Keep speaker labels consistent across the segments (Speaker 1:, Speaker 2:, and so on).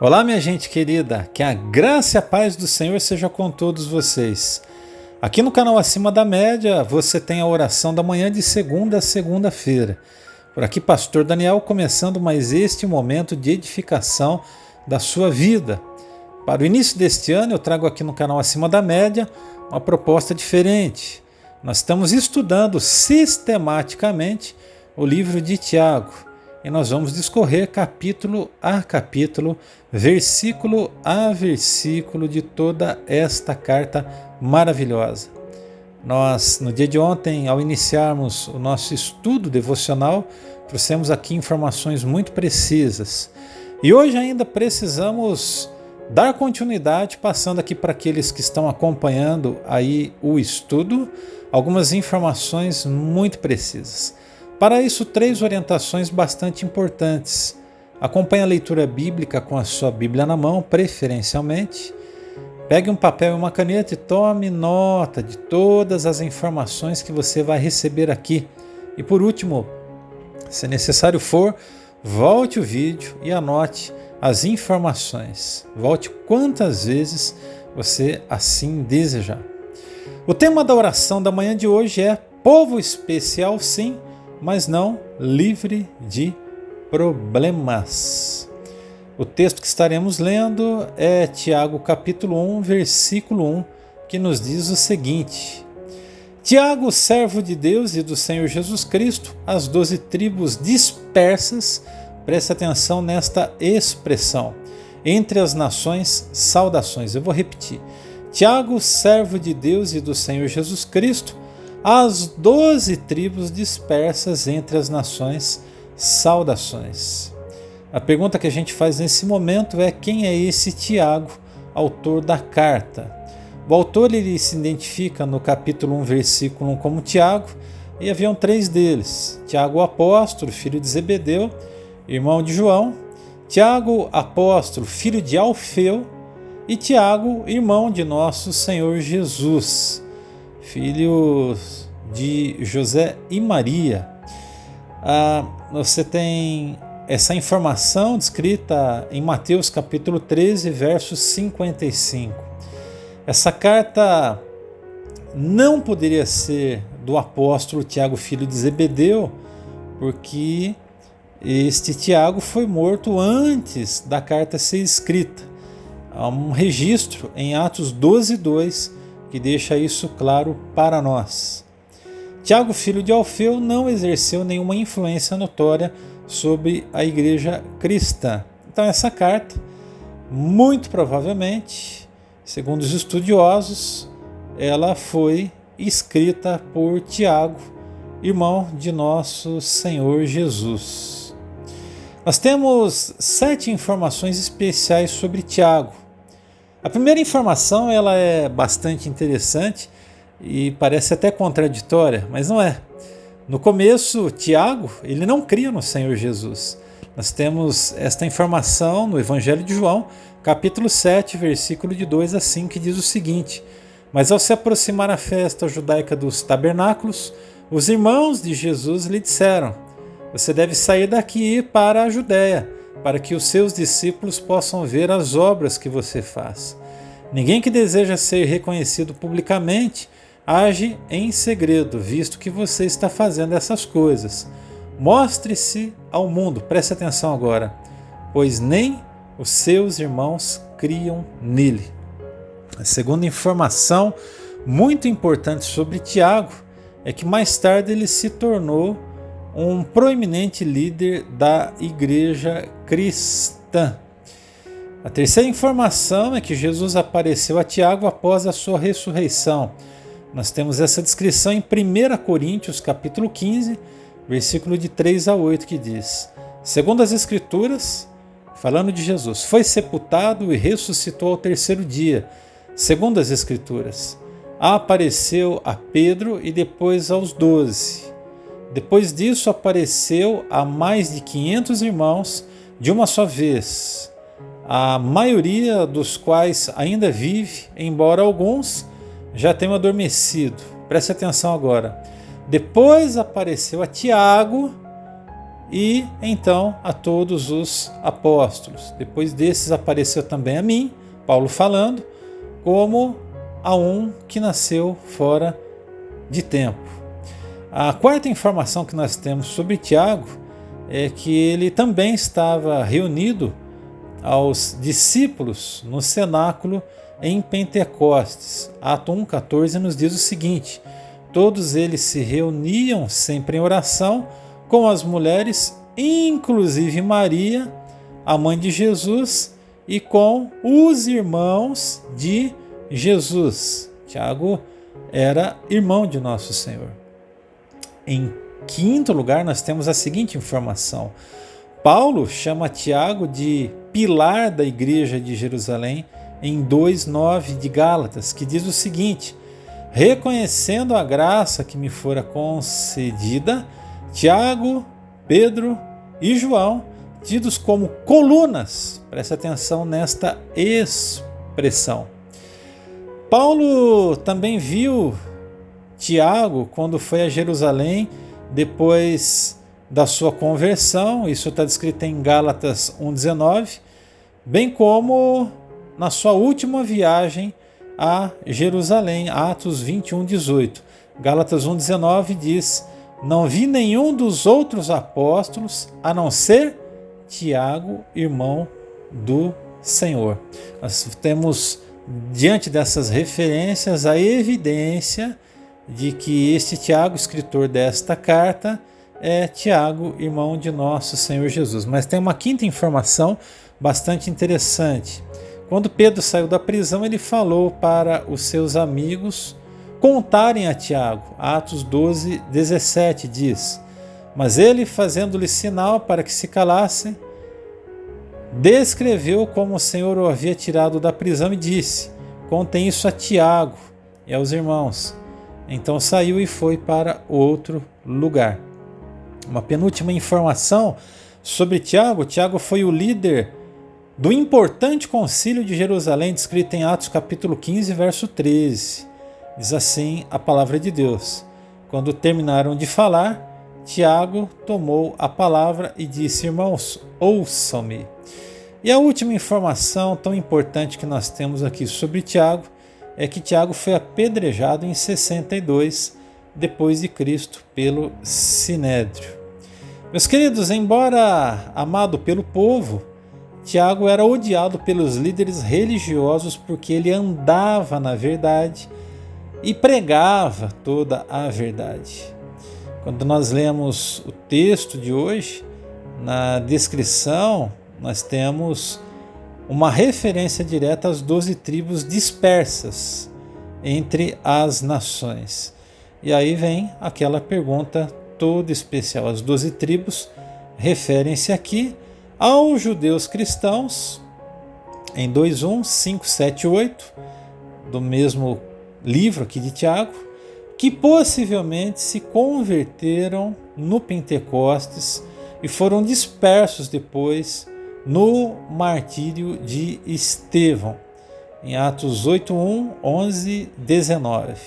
Speaker 1: Olá, minha gente querida, que a graça e a paz do Senhor seja com todos vocês. Aqui no canal Acima da Média, você tem a oração da manhã de segunda a segunda-feira. Por aqui, Pastor Daniel, começando mais este momento de edificação da sua vida. Para o início deste ano, eu trago aqui no canal Acima da Média uma proposta diferente. Nós estamos estudando sistematicamente o livro de Tiago. E nós vamos discorrer capítulo a capítulo, versículo a versículo de toda esta carta maravilhosa. Nós, no dia de ontem, ao iniciarmos o nosso estudo devocional, trouxemos aqui informações muito precisas. E hoje ainda precisamos dar continuidade, passando aqui para aqueles que estão acompanhando aí o estudo, algumas informações muito precisas. Para isso, 3 orientações bastante importantes. Acompanhe a leitura bíblica com a sua Bíblia na mão, preferencialmente. Pegue um papel e uma caneta e tome nota de todas as informações que você vai receber aqui. E por último, se necessário for, volte o vídeo e anote as informações. Volte quantas vezes você assim desejar. O tema da oração da manhã de hoje é povo especial, sim, mas não livre de problemas. O texto que estaremos lendo é Tiago capítulo 1, versículo 1, que nos diz o seguinte: Tiago, servo de Deus e do Senhor Jesus Cristo, as 12 tribos dispersas, preste atenção nesta expressão, entre as nações, saudações. Eu vou repetir. Tiago, servo de Deus e do Senhor Jesus Cristo, as 12 tribos dispersas entre as nações, saudações. A pergunta que a gente faz nesse momento é: quem é esse Tiago, autor da carta? O autor ele se identifica no capítulo 1, versículo 1 como Tiago, e haviam 3 deles: Tiago, o apóstolo, filho de Zebedeu, irmão de João; Tiago, apóstolo, filho de Alfeu; e Tiago, irmão de nosso Senhor Jesus, filhos de José e Maria. Você tem essa informação descrita em Mateus capítulo 13, verso 55. Essa carta não poderia ser do apóstolo Tiago, filho de Zebedeu, porque este Tiago foi morto antes da carta ser escrita. Há um registro em Atos 12, 2, que deixa isso claro para nós. Tiago, filho de Alfeu, não exerceu nenhuma influência notória sobre a igreja cristã. Então essa carta, muito provavelmente, segundo os estudiosos, ela foi escrita por Tiago, irmão de nosso Senhor Jesus. Nós temos 7 informações especiais sobre Tiago. A primeira informação ela é bastante interessante e parece até contraditória, mas não é. No começo, Tiago ele não cria no Senhor Jesus. Nós temos esta informação no Evangelho de João, capítulo 7, versículo de 2 a 5, que diz o seguinte: Mas ao se aproximar a festa judaica dos tabernáculos, os irmãos de Jesus lhe disseram: Você deve sair daqui e ir para a Judéia, para que os seus discípulos possam ver as obras que você faz. Ninguém que deseja ser reconhecido publicamente age em segredo, visto que você está fazendo essas coisas. Mostre-se ao mundo, preste atenção agora, pois nem os seus irmãos criam nele. A segunda informação muito importante sobre Tiago é que mais tarde ele se tornou um proeminente líder da igreja cristã. A terceira informação é que Jesus apareceu a Tiago após a sua ressurreição. Nós temos essa descrição em 1 Coríntios capítulo 15, versículo de 3 a 8, que diz: Segundo as Escrituras, falando de Jesus, foi sepultado e ressuscitou ao 3º dia. Segundo as Escrituras, apareceu a Pedro e depois aos 12. Depois disso apareceu a mais de 500 irmãos de uma só vez, a maioria dos quais ainda vive, embora alguns já tenham adormecido. Preste atenção agora. Depois apareceu a Tiago e então a todos os apóstolos. Depois desses apareceu também a mim, Paulo falando, como a um que nasceu fora de tempo. A quarta informação que nós temos sobre Tiago é que ele também estava reunido aos discípulos no cenáculo em Pentecostes. Ato 1,14 nos diz o seguinte: todos eles se reuniam sempre em oração com as mulheres, inclusive Maria, a mãe de Jesus, e com os irmãos de Jesus. Tiago era irmão de nosso Senhor. Em quinto lugar, nós temos a seguinte informação: Paulo chama Tiago de pilar da igreja de Jerusalém em 2,9 de Gálatas, que diz o seguinte: reconhecendo a graça que me fora concedida, Tiago, Pedro e João, tidos como colunas, preste atenção nesta expressão. Paulo também viu Tiago quando foi a Jerusalém depois da sua conversão, isso está descrito em Gálatas 1,19, bem como na sua última viagem a Jerusalém, Atos 21,18. Gálatas 1,19 diz: não vi nenhum dos outros apóstolos a não ser Tiago, irmão do Senhor. Nós temos, diante dessas referências, a evidência de que este Tiago, escritor desta carta, é Tiago, irmão de nosso Senhor Jesus. Mas tem uma quinta informação bastante interessante. Quando Pedro saiu da prisão, ele falou para os seus amigos contarem a Tiago. Atos 12:17 diz: mas ele, fazendo-lhe sinal para que se calassem, descreveu como o Senhor o havia tirado da prisão e disse: contem isso a Tiago e aos irmãos. Então saiu e foi para outro lugar. Uma penúltima informação sobre Tiago: Tiago foi o líder do importante concílio de Jerusalém, descrito em Atos capítulo 15, verso 13. Diz assim a palavra de Deus: quando terminaram de falar, Tiago tomou a palavra e disse: irmãos, ouçam-me. E a última informação tão importante que nós temos aqui sobre Tiago é que Tiago foi apedrejado em 62 depois de Cristo pelo Sinédrio. Meus queridos, embora amado pelo povo, Tiago era odiado pelos líderes religiosos porque ele andava na verdade e pregava toda a verdade. Quando nós lemos o texto de hoje, na descrição nós temos uma referência direta às 12 tribos dispersas entre as nações. E aí vem aquela pergunta toda especial. As 12 tribos referem-se aqui aos judeus cristãos, em 2:1, 5, 7, 8, do mesmo livro aqui de Tiago, que possivelmente se converteram no Pentecostes e foram dispersos depois no martírio de Estevão, em Atos 8:1, 11, 19.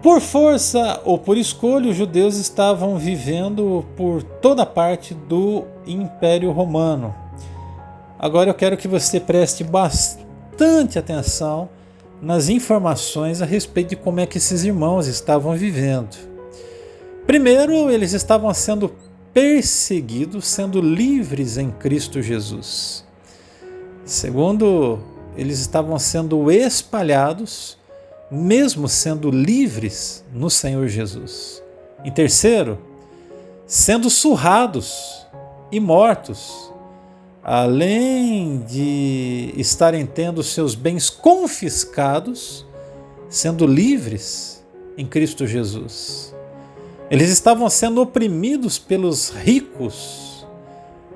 Speaker 1: Por força ou por escolha, os judeus estavam vivendo por toda parte do Império Romano. Agora eu quero que você preste bastante atenção nas informações a respeito de como é que esses irmãos estavam vivendo. Primeiro, eles estavam sendo perseguidos, sendo livres em Cristo Jesus. Segundo, eles estavam sendo espalhados, mesmo sendo livres no Senhor Jesus. Em terceiro, sendo surrados e mortos, além de estarem tendo seus bens confiscados, sendo livres em Cristo Jesus. Eles estavam sendo oprimidos pelos ricos,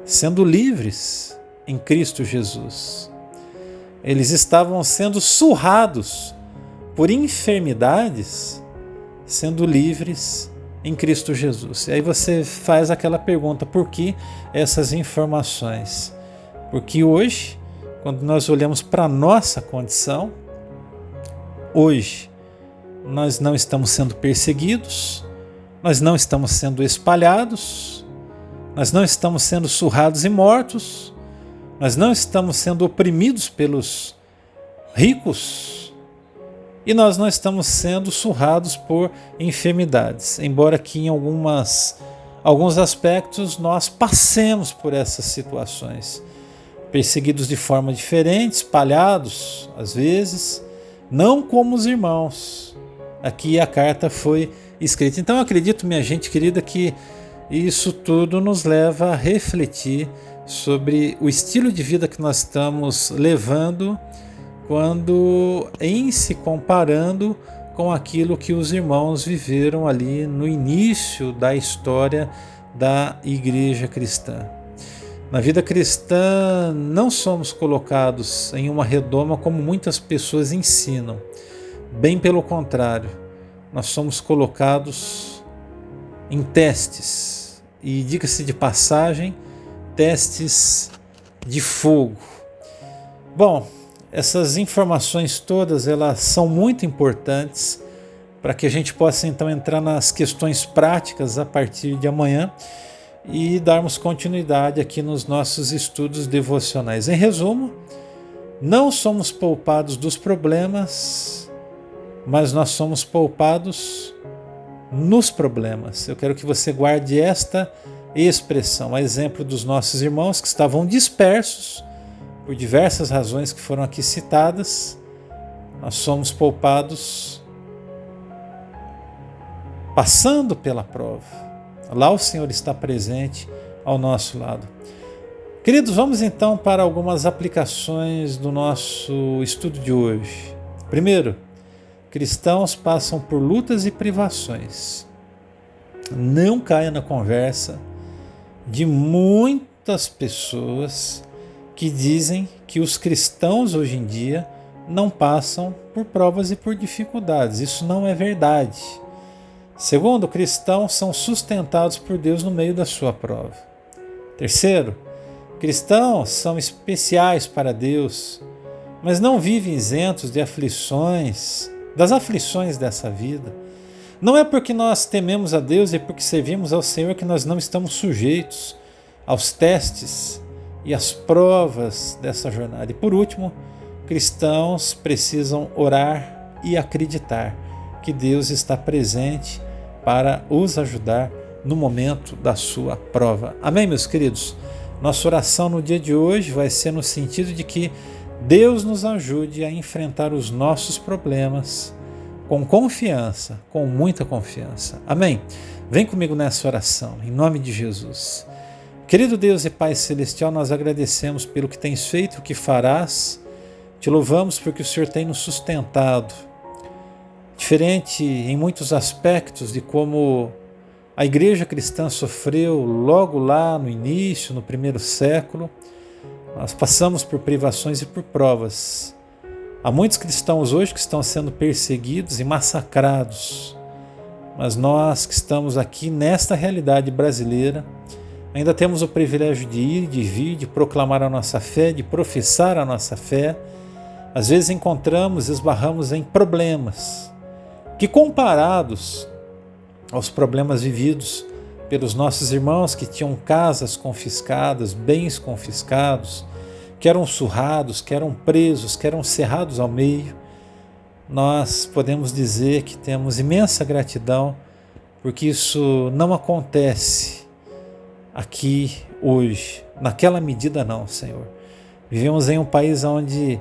Speaker 1: sendo livres em Cristo Jesus. Eles estavam sendo surrados por enfermidades, sendo livres em Cristo Jesus. E aí você faz aquela pergunta: por que essas informações? Porque hoje, quando nós olhamos para a nossa condição, hoje nós não estamos sendo perseguidos, nós não estamos sendo espalhados, nós não estamos sendo surrados e mortos, nós não estamos sendo oprimidos pelos ricos e nós não estamos sendo surrados por enfermidades, embora que em alguns aspectos nós passemos por essas situações, perseguidos de forma diferente, espalhados às vezes, não como os irmãos. Aqui a carta foi escrita. Então eu acredito, minha gente querida, que isso tudo nos leva a refletir sobre o estilo de vida que nós estamos levando quando em se comparando com aquilo que os irmãos viveram ali no início da história da igreja cristã. Na vida cristã não somos colocados em uma redoma como muitas pessoas ensinam. Bem pelo contrário, nós somos colocados em testes, e diga-se de passagem, testes de fogo. Bom, essas informações todas, elas são muito importantes para que a gente possa então entrar nas questões práticas a partir de amanhã e darmos continuidade aqui nos nossos estudos devocionais. Em resumo, não somos poupados dos problemas, mas nós somos poupados nos problemas. Eu quero que você guarde esta expressão, a exemplo dos nossos irmãos que estavam dispersos por diversas razões que foram aqui citadas. Nós somos poupados passando pela prova. Lá o Senhor está presente ao nosso lado. Queridos, vamos então para algumas aplicações do nosso estudo de hoje. Primeiro, cristãos passam por lutas e privações. Não caia na conversa de muitas pessoas que dizem que os cristãos hoje em dia não passam por provas e por dificuldades. Isso não é verdade. Segundo, cristãos são sustentados por Deus no meio da sua prova. Terceiro, cristãos são especiais para Deus, mas não vivem isentos de aflições, das aflições dessa vida. Não é porque nós tememos a Deus e porque servimos ao Senhor que nós não estamos sujeitos aos testes e às provas dessa jornada. E por último, cristãos precisam orar e acreditar que Deus está presente para os ajudar no momento da sua prova. Amém, meus queridos? Nossa oração no dia de hoje vai ser no sentido de que Deus nos ajude a enfrentar os nossos problemas com confiança, com muita confiança. Amém? Vem comigo nessa oração, em nome de Jesus. Querido Deus e Pai Celestial, nós agradecemos pelo que tens feito e o que farás. Te louvamos porque o Senhor tem nos sustentado. Diferente em muitos aspectos de como a igreja cristã sofreu logo lá no início, no primeiro século, nós passamos por privações e por provas. Há muitos cristãos hoje que estão sendo perseguidos e massacrados, mas nós que estamos aqui nesta realidade brasileira, ainda temos o privilégio de ir, de vir, de proclamar a nossa fé, de professar a nossa fé. Às vezes esbarramos em problemas que, comparados aos problemas vividos pelos nossos irmãos que tinham casas confiscadas, bens confiscados, que eram surrados, que eram presos, que eram cerrados ao meio, nós podemos dizer que temos imensa gratidão, porque isso não acontece aqui hoje, naquela medida não, Senhor. Vivemos em um país onde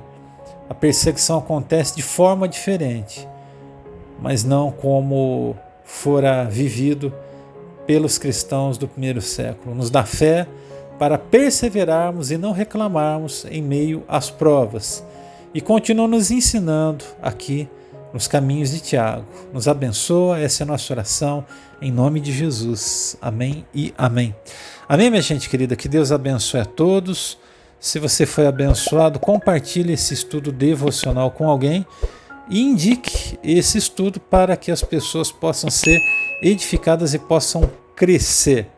Speaker 1: a perseguição acontece de forma diferente, mas não como fora vivido pelos cristãos do primeiro século. Nos dá fé para perseverarmos e não reclamarmos em meio às provas. E continua nos ensinando aqui nos caminhos de Tiago. Nos abençoa, essa é a nossa oração, em nome de Jesus. Amém e amém. Amém, minha gente querida, que Deus abençoe a todos. Se você foi abençoado, compartilhe esse estudo devocional com alguém e indique esse estudo para que as pessoas possam ser edificadas e possam crescer.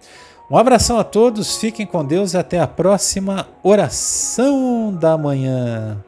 Speaker 1: Um abração a todos, fiquem com Deus e até a próxima oração da manhã.